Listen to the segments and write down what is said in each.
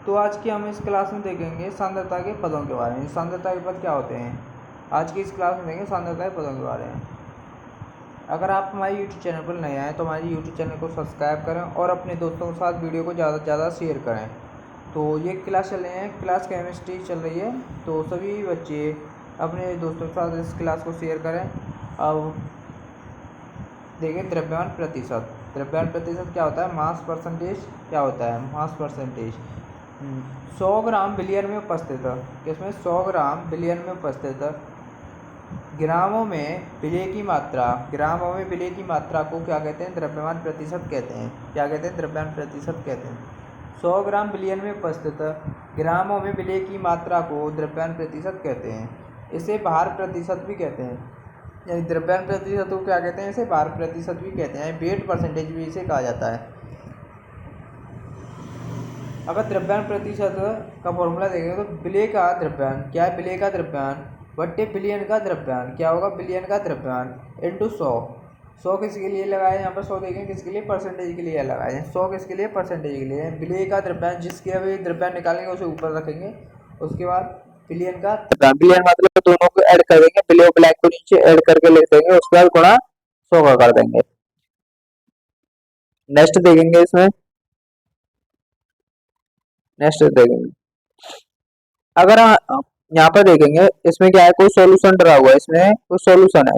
तो आज की हम इस क्लास में देखेंगे सांद्रता के पदों के बारे में। सांद्रता के पद क्या होते हैं, आज की इस क्लास में देखेंगे सांद्रता के पदों के बारे में। अगर आप हमारे यूट्यूब चैनल पर नए आए तो हमारे यूट्यूब चैनल को सब्सक्राइब करें और अपने दोस्तों के साथ वीडियो को ज़्यादा से ज़्यादा शेयर करें। तो ये क्लास चल रही है, क्लास केमिस्ट्री चल रही है, तो सभी बच्चे अपने दोस्तों के साथ इस क्लास को शेयर करें। अब देखिए द्रव्यमान प्रतिशत। द्रव्यमान प्रतिशत क्या होता है, मास परसेंटेज क्या होता है, मास परसेंटेज 100 ग्राम बिलियन में उपस्थित है, इसमें 100 ग्राम बिलियन में उपस्थित है। ग्रामों में विलेय की मात्रा, ग्रामों में विलेय की मात्रा को क्या कहते हैं, द्रव्यमान प्रतिशत कहते हैं। क्या कहते हैं, द्रव्यमान प्रतिशत कहते हैं। 100 ग्राम बिलियन में उपस्थित ग्रामों में विलेय की मात्रा को द्रव्यमान प्रतिशत कहते हैं। इसे भार प्रतिशत भी कहते हैं, यानी द्रव्यमान प्रतिशत को क्या कहते हैं, इसे भार प्रतिशत भी कहते हैं, वेट परसेंटेज भी इसे कहा जाता है। अगर द्रव्यमान प्रतिशत का फॉर्मूला देखेंगे तो विलेय का द्रव्यमान क्या है, विलेय का द्रव्यमान बट्टे बिलियन का द्रव्यमान क्या होगा, बिलियन का द्रव्यमान इंटू 100। 100 किसके लिए लगाए, यहाँ पर 100 देखें किसके लिए, परसेंटेज के लिए लगाए हैं। 100 किसके लिए, परसेंटेज के लिए। विलेय का द्रव्यमान जिसके अभी द्रव्यमान निकालेंगे उसे ऊपर रखेंगे, उसके बाद बिलियन का द्रव्यमान, बिलियन मतलब दोनों को ऐड कर देंगे, विलेय और ब्लैक को नीचे ऐड करके लिख देंगे, उसके बाद गुणा 100 का कर देंगे। नेक्स्ट देखेंगे इसमें, नेक्स्ट देखेंगे अगर यहाँ पर देखेंगे इसमें क्या है, कोई सॉल्यूशन डरा हुआ है, इसमें कोई सॉल्यूशन है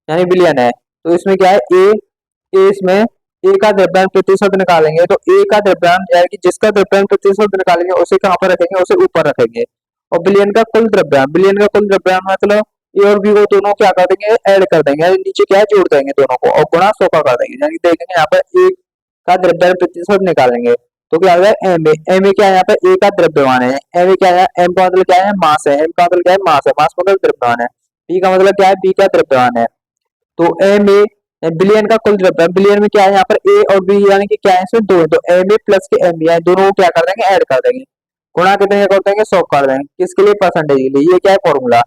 यानी बिलियन है, तो इसमें क्या है ए इसमें ए का द्रव्यमान प्रतिशत निकालेंगे तो ए का द्रव्यमान यानी कि जिसका द्रव्यमान प्रतिशत निकालेंगे उसे कहाँ पर रखेंगे, उसे ऊपर रखेंगे। और बिलियन का कुल द्रव्यमान, बिलियन का कुल द्रव्यमान मतलब ए और बी को दोनों क्या कर देंगे, ऐड कर देंगे, नीचे क्या है जोड़ देंगे दोनों को और गुणा 100 का कर देंगे। यानी देखेंगे यहाँ पर ए का द्रव्यमान प्रतिशत निकालेंगे तो क्या होगा, एम ए क्या है, यहाँ पे ए का द्रव्यमान है, एम ए क्या है, एम का मतलब क्या है, मास है, एम का मतलब क्या है, मास है, मास मतलब द्रव्यमान है। बी का मतलब क्या है, बी का द्रव्यमान है। तो एम ए बिलियन का कुल द्रव्यमान, बिलियन में क्या है, यहाँ पर ए और बी यानी कि क्या है, इसमें दो है, तो एम ए प्लस के एम बी है, दोनों को क्या कर देंगे, ऐड कर देंगे, गुणा कितने कर देंगे, 100 कर देंगे, किसके लिए, परसेंटेज के लिए। ये क्या है फॉर्मूला।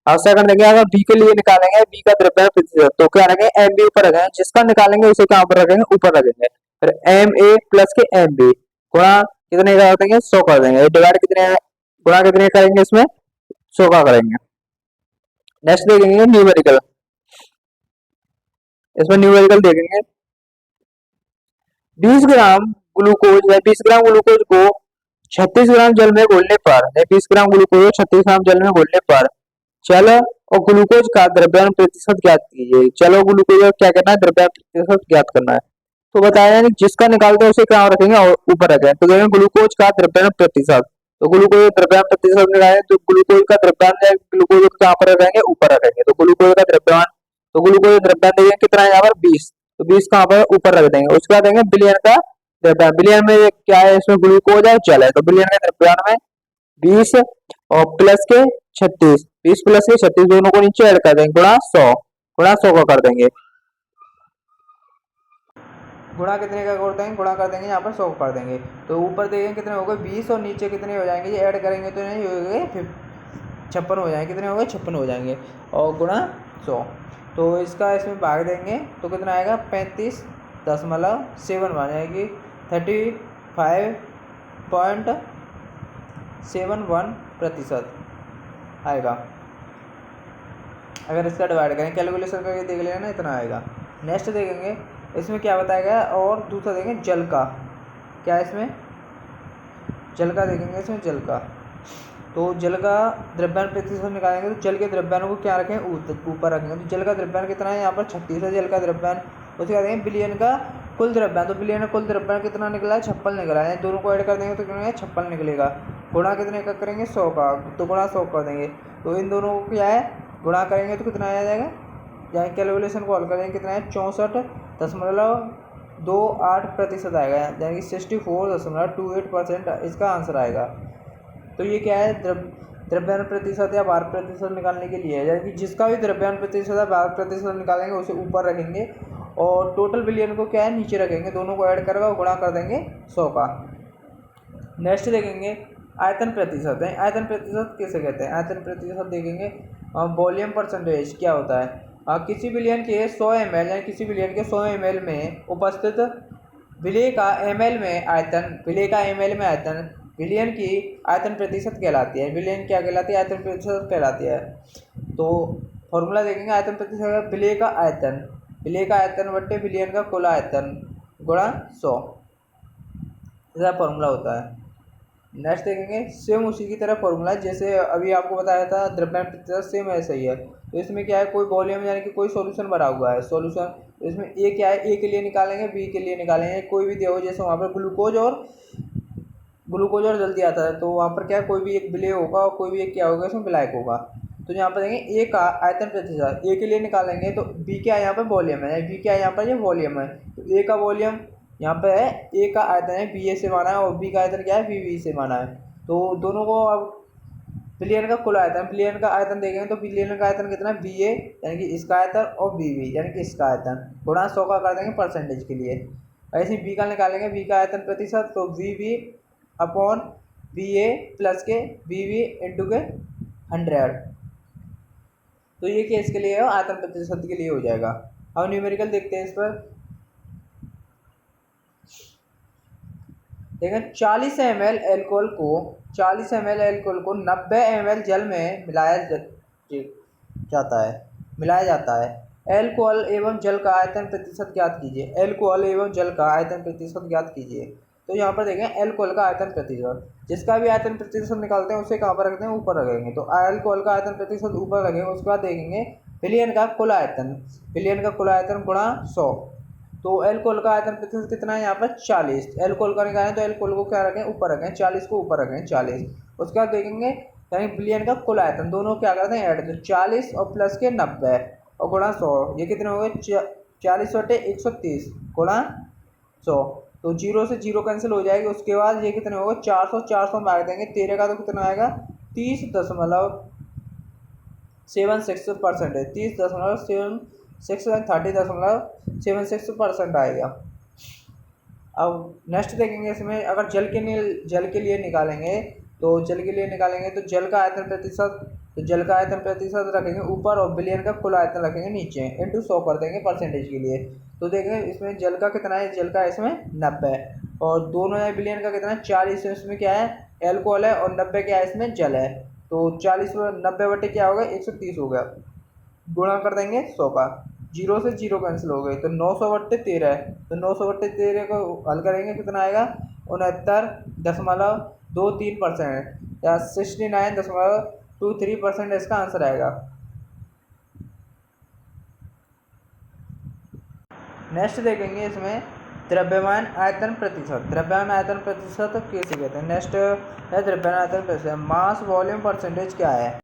अब सेकंड देंगे, अगर बी के लिए निकालेंगे, बी का द्रव्यमान प्रतिशत, तो क्या रखेंगे, एम बी ऊपर रखेंगे, जिसका निकालेंगे उसे क्या ऊपर रखेंगे, ऊपर रखेंगे, फिर एम ए प्लस के एम बी गुणा कितने कर देंगे, 100 कर देंगे, डिवाइड कितने, गुणा कितने करेंगे, इसमें 100 का करेंगे। नेक्स्ट देखेंगे न्यूमेरिकल, इसमें न्यूमेरिकल देखेंगे 20 ग्राम ग्लूकोज या 20 ग्राम ग्लूकोज को 36 ग्राम जल में घोलने पर, 20 ग्राम ग्लूकोज को 36 ग्राम जल में घोलने पर जल और ग्लूकोज का द्रव्यमान प्रतिशत ज्ञात कीजिए। चलो ग्लूकोज का क्या करना है, द्रव्यमान प्रतिशत ज्ञात करना है। तो बताया यानी जिसका निकालते हैं उसे क्या रखेंगे और ऊपर रखेंगे, तो देखेंगे ग्लूकोज का द्रव्यमान प्रतिशत, तो ग्लूकोज द्रव्यमान प्रतिशत निकालें तो ग्लूकोज का द्रव्यमान ग्लूकोज को कहाँ पर रखेंगे, ऊपर रखेंगे, तो ग्लूकोज का द्रव्यमान, तो ग्लूकोज द्रव्यमान देखेंगे कितना है यहाँ पर 20, तो 20 कहाँ पर ऊपर रख देंगे। उसके बाद देंगे बिलियन का द्रव्यमान, बिलियन में क्या है, इसमें ग्लूकोज है जल है, तो बिलियन का द्रव्यमान में 20 और प्लस के 36, 20 प्लस के 36 दोनों को नीचे ऐड कर देंगे, गुणा 100, गुणा 100 का कर देंगे, गुणा कितने का कर देंगे, गुणा कर देंगे यहाँ पर 100 कर देंगे, तो ऊपर देखेंगे कितने हो गए 20 और नीचे कितने हो जाएंगे, ये ऐड करेंगे तो नहीं हो गए 56 हो जाएंगे, कितने हो गए 56 हो जाएंगे और गुणा 100, तो इसका इसमें भाग देंगे तो कितना आएगा 35.7 बन जाएगी, 35.71% आएगा। अगर इसका डिवाइड करें कैलकुलेशन करके देख लेना, इतना आएगा। नेक्स्ट देखेंगे इसमें क्या बताया गया, और दूसरा देखेंगे जल का, क्या है इसमें, जल का देखेंगे, इसमें जल का, तो जल का द्रव्यमान प्रतिशत निकालेंगे तो जल के द्रव्यमान को क्या रखें, ऊपर रखेंगे, तो जल का द्रव्यमान कितना है, यहाँ पर 36 है जल का द्रव्यमान। उसके बाद देखेंगे बिलियन का कुल द्रव्यमान, तो बिलियन का कुल द्रव्यमान कितना निकला है, 56 निकला है, दोनों को ऐड कर देंगे तो कितना है 56 निकलेगा, गुणा कितने का करेंगे 100 का, तो गुणा 100 कर देंगे, तो इन दोनों को क्या है गुणा करेंगे तो कितना आ जाएगा, यहाँ कैलकुलेशन को हल करेंगे कितना है 64.28% आएगा, यानी कि 64.28% इसका आंसर आएगा। तो ये क्या है, द्रव्यमान प्रतिशत या भार प्रतिशत निकालने के लिए है, यानी कि जिसका भी द्रव्यमान प्रतिशत या भार प्रतिशत निकालेंगे उसे ऊपर रखेंगे और टोटल बिलियन को क्या है नीचे रखेंगे, दोनों को ऐड करके गुणा कर देंगे 100 का। नेक्स्ट देखेंगे आयतन प्रतिशत है, आयतन प्रतिशत किसे कहते हैं, आयतन प्रतिशत देखेंगे वॉल्यूम परसेंटेज क्या होता है, किसी बिलियन के 100 ml यानी किसी बिलियन के 100 ml में उपस्थित विलेय का ml में आयतन, विलेय का ml में आयतन विलयन की आयतन प्रतिशत कहलाती है। विलयन क्या कहलाती है? आयतन प्रतिशत कहलाती है। तो फॉर्मूला देखेंगे आयतन प्रतिशत, विलय का आयतन, विलय का आयतन बट्टे विलयन का कुल आयतन गुणा 100, ऐसा फॉर्मूला होता है। नेक्स्ट देखेंगे सेम उसी की तरह फॉर्मूला जैसे अभी आपको बताया था द्रव्यमान प्रतिशत, सेम ऐसा ही है। तो इसमें क्या है, कोई वॉल्यूम यानी कि कोई सॉल्यूशन भरा हुआ है, सॉल्यूशन इसमें ए क्या है, ए के लिए निकालेंगे, बी के लिए निकालेंगे, कोई भी दिया हो जैसे वहाँ पर ग्लूकोज और जल्दी आता है, तो वहाँ पर क्या है, कोई भी एक विलय होगा और कोई भी एक क्या होगा, इसमें विलायक होगा। तो यहाँ पर देखेंगे ए का आयतन प्रतिशत, ए के लिए निकालेंगे तो बी क्या है यहाँ पर वॉल्यूम है, बी क्या है यहाँ पर ये वॉल्यूम है। तो ए का वॉल्यूम यहाँ पे है, ए का आयतन है बी ए से माना है और बी का आयतन क्या है, बी से माना है। तो दोनों को अब विलयन का कुल आयतन, विलयन का आयतन देखेंगे तो विलयन का आयतन कितना है, बी ए यानी कि इसका आयतन और बी यानी कि इसका आयतन गुणा 100 का कर देंगे परसेंटेज के लिए। ऐसे बी का निकालेंगे, बी का आयतन प्रतिशत, तो बी अपॉन बी ए प्लस के बी इंटू के 100। तो ये केस के लिए आयतन प्रतिशत के लिए हो जाएगा। अब न्यूमेरिकल देखते हैं इस पर। देखें 40 ml एल्कोहल को 90 ml जल में मिलाया जाता है। एल्कोहल एवं जल का आयतन प्रतिशत ज्ञात कीजिए। एल्कोहल एवं जल का आयतन प्रतिशत ज्ञात कीजिए। तो यहाँ पर देखें एल्कोहल का आयतन प्रतिशत, जिसका भी आयतन प्रतिशत निकालते हैं उसे कहाँ पर रखते हैं, ऊपर रखेंगे। तो एल्कोहल का आयतन प्रतिशत ऊपर रखेंगे, उसके बाद देखेंगे विलयन का कुल आयतन गुणा 100। तो एल्कोहल का आयतन प्रतिशत कितना है यहाँ पर 40। एल्कोहल का निकालें तो एल्कोहल को क्या रखें, ऊपर रखें, 40 को ऊपर रखें, 40। उसके बाद देखेंगे यानी विलयन का कुल आयतन, दोनों क्या करते हैं ऐड, तो 40 और प्लस के 90 और गुणा 100, ये कितने हो गए 40/130 गुणा 100। तो 0 से 0 कैंसिल हो जाएगी। उसके बाद ये कितने हो गए 400 मार देंगे, 13 का तो कितना आएगा 30.76%, 30.76% आएगा। अब नेक्स्ट देखेंगे इसमें अगर जल के लिए निकालेंगे तो जल का आयतन प्रतिशत, तो जल का आयतन प्रतिशत रखेंगे ऊपर और विलयन का कुल आयतन रखेंगे नीचे, इंटू 100 कर देंगे परसेंटेज के लिए। तो देखेंगे इसमें जल का कितना है, जल का इसमें 90 और दोनों है, विलयन का कितना है 40, इसमें क्या है एल्कोहल है और 90 क्या है इसमें जल है। तो 40 और 90 बटे क्या हो गया 130 हो गया, गुणा कर देंगे 100 का, 0 से 0 कैंसिल हो गए, तो 900/13 है। तो 900/13 को हल करेंगे कितना आएगा 69.23% या 69.23% इसका आंसर आएगा। नेक्स्ट देखेंगे इसमें द्रव्यमान आयतन प्रतिशत कैसे कहते हैं। नेक्स्ट है द्रव्यमान आयतन प्रतिशत, मास वॉल्यूम परसेंटेज क्या है।